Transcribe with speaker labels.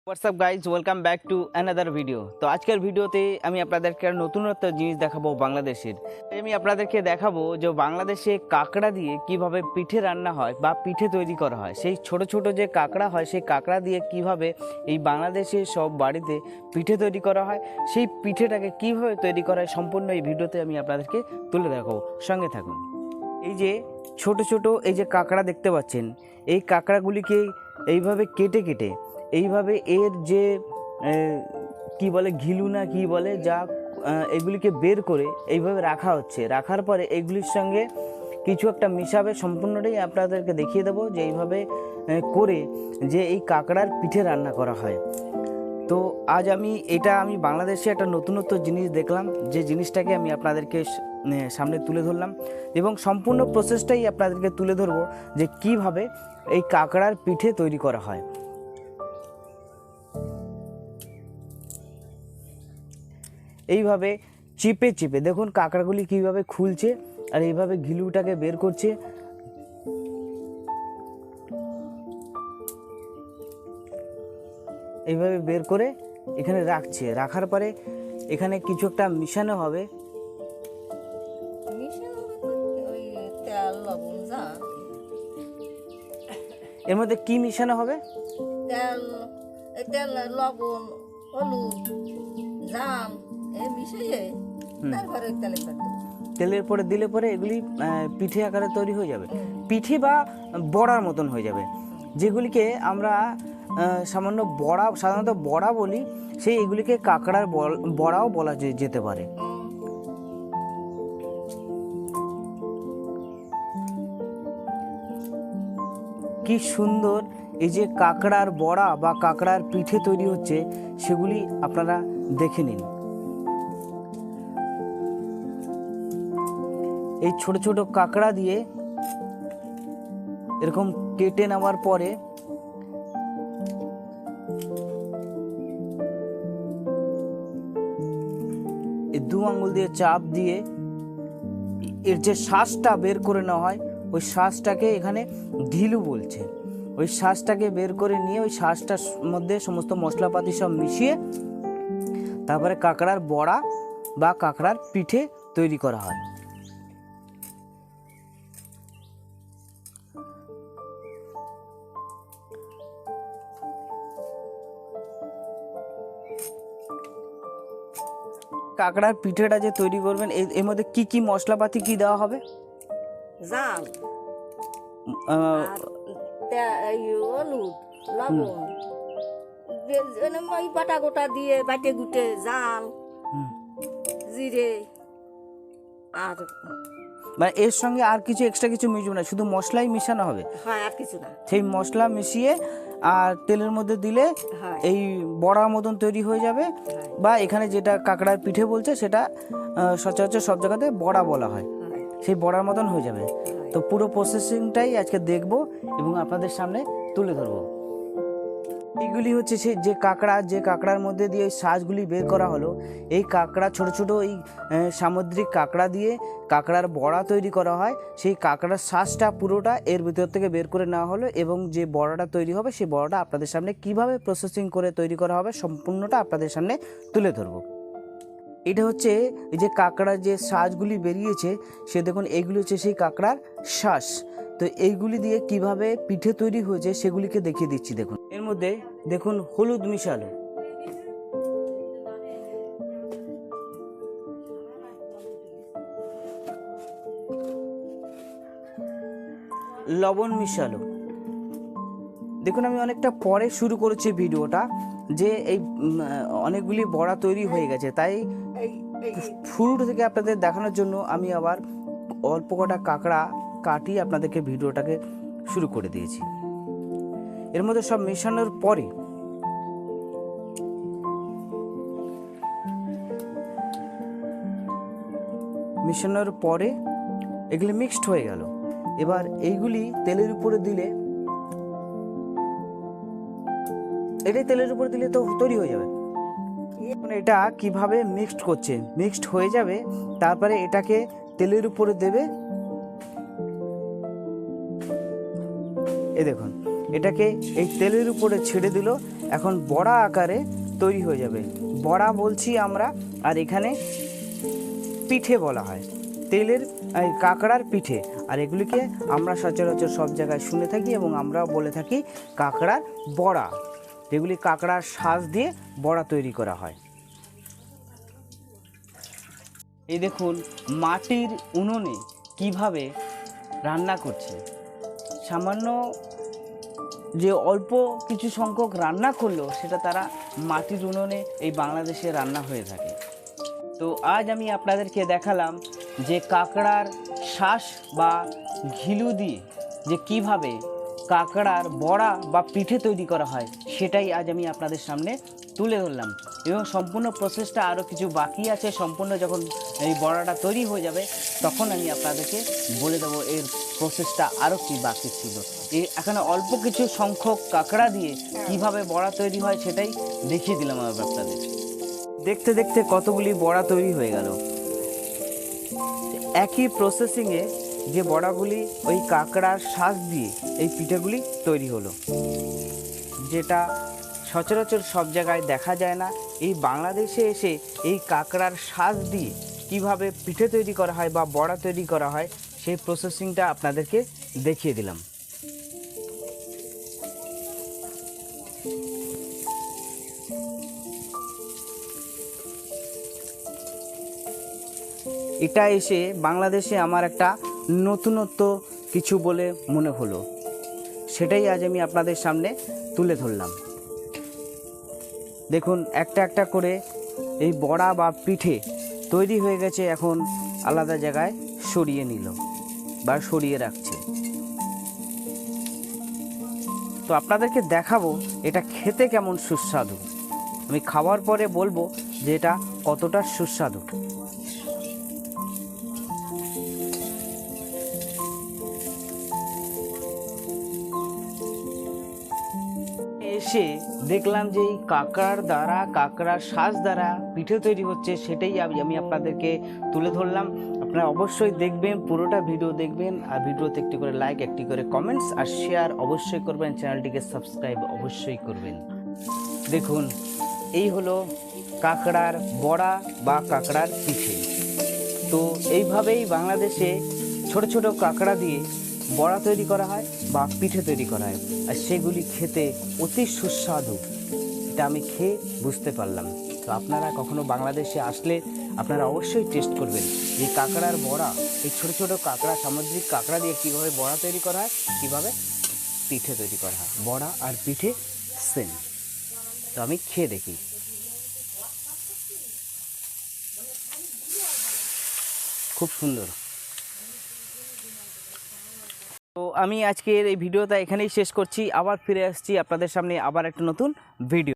Speaker 1: WhatsApp guys, welcome back to another video. তো আজকের ভিডিওতে আমি আপনাদেরকে নতুনত্ব জিনিস দেখাবো বাংলাদেশের। আমি আপনাদেরকে দেখাবো যে বাংলাদেশে কাঁকড়া দিয়ে কিভাবে পিঠে রান্না হয় বা পিঠে তৈরি করা হয়। সেই ছোট ছোট যে কাঁকড়া হয় সেই কাঁকড়া দিয়ে কিভাবে এই বাংলাদেশে সব বাড়িতে পিঠে তৈরি করা হয়, সেই পিঠেটাকে কিভাবে তৈরি করা হয় সম্পূর্ণ এই ভিডিওতে আমি আপনাদেরকে তুলে দেখাবো। সঙ্গে থাকুন। এই যে ছোট ছোট এই যে কাঁকড়া দেখতে পাচ্ছেন, এই কাঁকড়াগুলিকে এইভাবে কেটে কেটে এইভাবে এর যে কি বলে ঘিলু না কি বলে যা এগুলিকে বের করে এইভাবে রাখা হচ্ছে। রাখার পরে এইগুলির সঙ্গে কিছু একটা মিশাবে। সম্পূর্ণটাই আপনাদেরকে দেখিয়ে দেবো যে এইভাবে করে যে এই কাঁকড়ার পিঠে রান্না করা হয়। তো আজ আমি বাংলাদেশে একটা নতুনত্ব জিনিস দেখলাম, যে জিনিসটাকে আমি আপনাদেরকে সামনে তুলে ধরলাম এবং সম্পূর্ণ প্রসেসটাই আপনাদেরকে তুলে ধরবো যে কিভাবে এই কাঁকড়ার পিঠে তৈরি করা হয়। এইভাবে চিপে চিপে দেখুন কাঁকড়াগুলি কীভাবে খুলছে আর এইভাবে ঘিলুটাকে বের করছে। এইভাবে বের করে এখানে রাখছে। রাখার পরে এখানে কিছু একটা মিশানো হবে। এর মধ্যে কি মিশানো হবে?
Speaker 2: তেল, তেল, লবণ, হলুদ, জাম মিশিয়ে তারপরে তেলে করে দেবো।
Speaker 1: তেলের পরে দিলে পরে এগুলি পিঠে আকারে তৈরি হয়ে যাবে, পিঠে বা বড়ার মতন হয়ে যাবে, যেগুলিকে আমরা সাধারণত বড়া বলি। সেই এগুলিকে কাঁকড়ার বড়াও বলা যেতে পারে। কি সুন্দর এই যে কাঁকড়ার বড়া বা কাঁকড়ার পিঠে তৈরি হচ্ছে, সেগুলি আপনারা দেখে নিন। এই ছোট ছোট কাঁকড়া দিয়ে এরকম কেটে নেওয়ার পরে এই দু আঙ্গুল দিয়ে চাপ দিয়ে এর যে শ্বাসটা বের করে নেওয়া হয়, ওই শ্বাসটাকে এখানে ঘিলু বলছে। ওই শ্বাসটাকে বের করে নিয়ে ওই শ্বাসটার মধ্যে সমস্ত মশলাপাতি সব মিশিয়ে তারপরে কাঁকড়ার বড়া বা কাঁকড়ার পিঠে তৈরি করা হয়। কাঁকড়ার পিঠেটা যে তৈরি করবেন এর মধ্যে কি কি মশলাপাতি কি দেওয়া হবে?
Speaker 2: জাম, হলুদ, লবণ, ওই বাটা গোটা দিয়ে বাটে গুটে জাল, জিরে আর
Speaker 1: মানে এর সঙ্গে আর কিছু এক্সট্রা কিছু মিশবে না, শুধু মশলাই মিশানো হবে।
Speaker 2: হ্যাঁ, আর কিছু না।
Speaker 1: সেই মশলা মিশিয়ে আর তেলের মধ্যে দিলে এই বড়ার মতন তৈরি হয়ে যাবে। বা এখানে যেটা কাঁকড়ার পিঠে বলছে সেটা সচরাচর সব জায়গাতে বড়া বলা হয়, সেই বড়ার মতন হয়ে যাবে। তো পুরো প্রসেসিংটাই আজকে দেখব এবং আপনাদের সামনে তুলে ধরবো। এইগুলি হচ্ছে সেই যে কাঁকড়ার মধ্যে দিয়ে এই শ্বাসগুলি বের করা হলো। এই কাঁকড়া ছোট ছোট এই সামুদ্রিক কাঁকড়া দিয়ে কাঁকড়ার বড়া তৈরি করা হয়। সেই কাঁকড়ার শ্বাসটা পুরোটা এর ভিতর থেকে বের করে নেওয়া হলো এবং যে বড়াটা তৈরি হবে সেই বড়াটা আপনাদের সামনে কিভাবে প্রসেসিং করে তৈরি করা হবে সম্পূর্ণটা আপনাদের সামনে তুলে ধরবো। এটা হচ্ছে এই যে কাঁকড়ার যে শ্বাসগুলি বেরিয়েছে, সে দেখুন এইগুলি হচ্ছে সেই কাঁকড়ার শ্বাস। তো এইগুলি দিয়ে কিভাবে পিঠে তৈরি হয়েছে সেগুলিকে দেখিয়ে দিচ্ছি। দেখুন এর মধ্যে দেখুন হলুদ মিশালো, লবণ মিশালো। দেখুন আমি অনেকটা পরে শুরু করেছি ভিডিওটা, যে এই অনেকগুলি বড়া তৈরি হয়ে গেছে, তাই শুরু থেকে আপনাদের দেখানোর জন্য আমি আবার অল্প কটা কাঁকড়া কাটিয়ে আপনাদেরকে ভিডিওটাকে শুরু করে দিয়েছি। এর মধ্যে সব মেশানোর পরে এগুলি মিক্সড হয়ে গেল। এবার এইগুলি তেলের উপরে দিলে, এটাই তেলের উপরে দিলে তো তৈরি হয়ে যাবে। এটা কিভাবে মিক্সড হয়ে যাবে, তারপরে এটাকে তেলের উপরে দেবে। এই দেখুন এটাকে এই তেলের উপরে ছেড়ে দিল এখন বড়া আকারে তৈরি হয়ে যাবে। বড়া বলছি আমরা, আর এখানে পিঠে বলা হয়, তেলের এই কাঁকড়ার পিঠে। আর এগুলিকে আমরা সচরাচর সব জায়গায় শুনে থাকি এবং আমরাও বলে থাকি কাঁকড়ার বড়া, যেগুলি কাঁকড়ার শাঁস দিয়ে বড়া তৈরি করা হয়। এই দেখুন মাটির উনুনে কিভাবে রান্না করছে। সামান্য যে অল্প কিছু সংখ্যক রান্না করলো সেটা তারা মাটির উনুনে এই বাংলাদেশে রান্না হয়ে থাকে। তো আজ আমি আপনাদেরকে দেখালাম যে কাঁকড়ার শাঁস বা ঘিলু দিয়ে যে কিভাবে কাঁকড়ার বড়া বা পিঠে তৈরি করা হয়, সেটাই আজ আমি আপনাদের সামনে তুলে ধরলাম। এবং সম্পূর্ণ প্রসেসটা আরও কিছু বাকি আছে। সম্পূর্ণ যখন এই বড়াটা তৈরি হয়ে যাবে তখন আমি আপনাদেরকে বলে দেবো এর প্রসেসটা আরও কি বাকি ছিল। এখানে অল্প কিছু সংখ্যক কাঁকড়া দিয়ে কিভাবে বড়া তৈরি হয় সেটাই দেখিয়ে দিলাম আমি আপনাদের। দেখতে দেখতে কতগুলি বড়া তৈরি হয়ে গেল। একই প্রসেসিংয়ে যে বড়াগুলি ওই কাঁকড়ার শাঁস দিয়ে এই পিঠেগুলি তৈরি হলো, যেটা সচরাচর সব জায়গায় দেখা যায় না। এই বাংলাদেশে এসে এই কাঁকড়ার শাঁস দিয়ে কিভাবে পিঠে তৈরি করা হয় বা বড়া তৈরি করা হয় সেই প্রসেসিংটা আপনাদেরকে দেখিয়ে দিলাম। এটা এসে বাংলাদেশে আমার একটা নতুনত্ব কিছু বলে মনে হলো, সেটাই আজ আমি আপনাদের সামনে তুলে ধরলাম। দেখুন একটা একটা করে এই বড়া বা পিঠে তৈরি হয়ে গেছে, এখন আলাদা জায়গায় সরিয়ে নিল বা সরিয়ে রাখছে। তো আপনাদেরকে দেখাবো এটা খেতে কেমন সুস্বাদু। আমি খাওয়ার পরে বলবো যে এটা কতটা সুস্বাদু। এসে দেখলাম যে এই কাঁকড়ার শাঁস দ্বারা পিঠে তৈরি হচ্ছে, সেটাই আমি আপনাদেরকে তুলে ধরলাম। আপনারা অবশ্যই দেখবেন, পুরোটা ভিডিও দেখবেন, আর ভিডিওতে একটি করে লাইক, একটি করে কমেন্টস আর শেয়ার অবশ্যই করবেন, চ্যানেলটিকে সাবস্ক্রাইব অবশ্যই করবেন। দেখুন এই হলো কাঁকড়ার বড়া বা কাঁকড়ার পিঠে। তো এইভাবেই বাংলাদেশে ছোট ছোট কাঁকড়া দিয়ে বড়া তৈরি করা হয় বা পিঠে তৈরি করা হয়, আর সেগুলি খেতে অতি সুস্বাদু। এটা আমি খেয়ে বুঝতে পারলাম। তো আপনারা কখনো বাংলাদেশে আসলে আপনারা অবশ্যই টেস্ট করবেন এই কাঁকড়ার বড়া। এই ছোট ছোট কাঁকড়া, সামুদ্রিক কাঁকড়া দিয়ে কীভাবে বড়া তৈরি করা হয়, কীভাবে পিঠে তৈরি করা হয়। বড়া আর পিঠে সেম। তো আমি খেয়ে দেখি। খুব সুন্দর। তো আমি আজকের এই ভিডিওটা এখানেই শেষ করছি। আবার ফিরে আসছি আপনাদের সামনে আবার একটা নতুন ভিডিও।